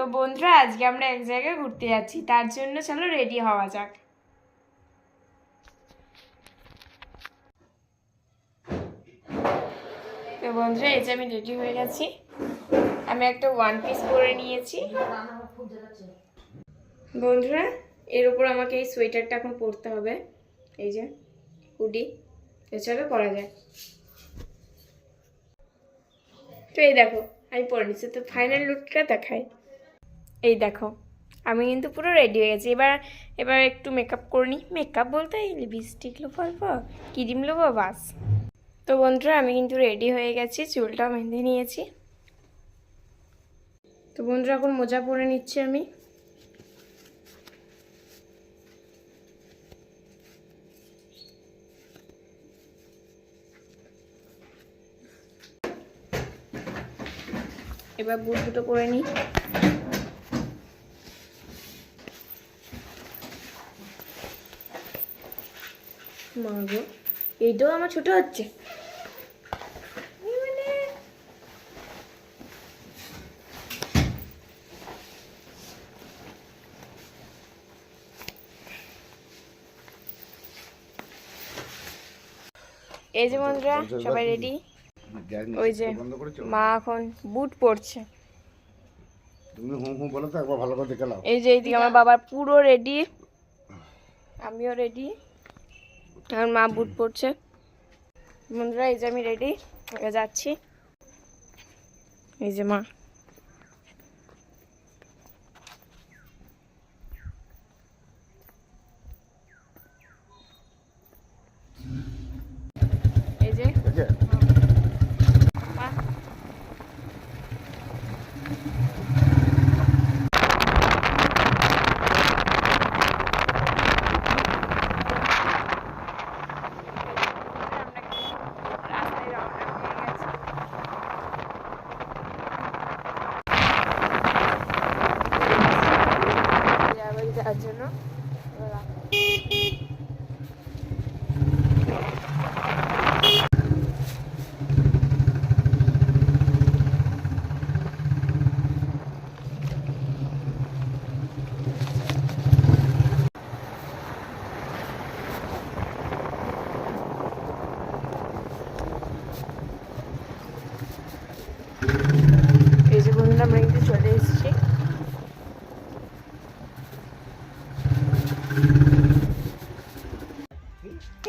তো বন্ধুরা আজকে আমরা এক জায়গায় ঘুরতে যাচ্ছি, তার জন্য চলো রেডি হওয়া যাক। তো বন্ধুরা এই যে আমি রেডি হয়ে গেছি। আমি একটা ওয়ান পিস পরে নিয়েছি। বন্ধুরা এর উপর আমাকে এই সোয়েটারটা এখন পরতে হবে, এই যে হুডি। তো চলো পরা যায়। তো এই দেখো আমি পরে নিচ্ছি, তো ফাইনাল লুকটা দেখাই। এই দেখো আমি কিন্তু পুরো রেডি হয়ে গেছি। এবার এবার একটু মেকআপ করে নিই। মেকআপ বলতে এই লিপস্টিক লোবো, অল্প ক্রিম লোবো, বাস। তো বন্ধুরা আমি কিন্তু রেডি হয়ে গেছি, চুলটাও বেঁধে নিয়েছি। তো বন্ধুরা এখন মোজা পরে নিচ্ছি আমি। এবার বুট দুটো পরে নিই। মা গো, এইটাও আমার ছোট হচ্ছে। এই যে বন্ধুরা সবাই রেডি। ওই যে মা এখন বুট পরছে। তুমি হুম হুম বলো তো একবার ভালো করে দেখে নাও। এই যে এইদিকে আমার বাবা পুরো রেডি, আমিও রেডি, আমার মা বুট পরছে। বন্ধুরা এই যে আমি রেডি হয়ে যাচ্ছি। এই যে মা। এই যে মা। রাস্তায় রওনা হয়ে গেছে। যাওয়ার জন্য এই যে বন্ধুরা আমরা কিন্তু চলে এসেছি।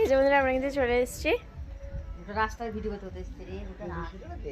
এই যে বন্ধুরা আমরা কিন্তু চলে এসেছি। রাস্তায় ভিডিও করতে হতে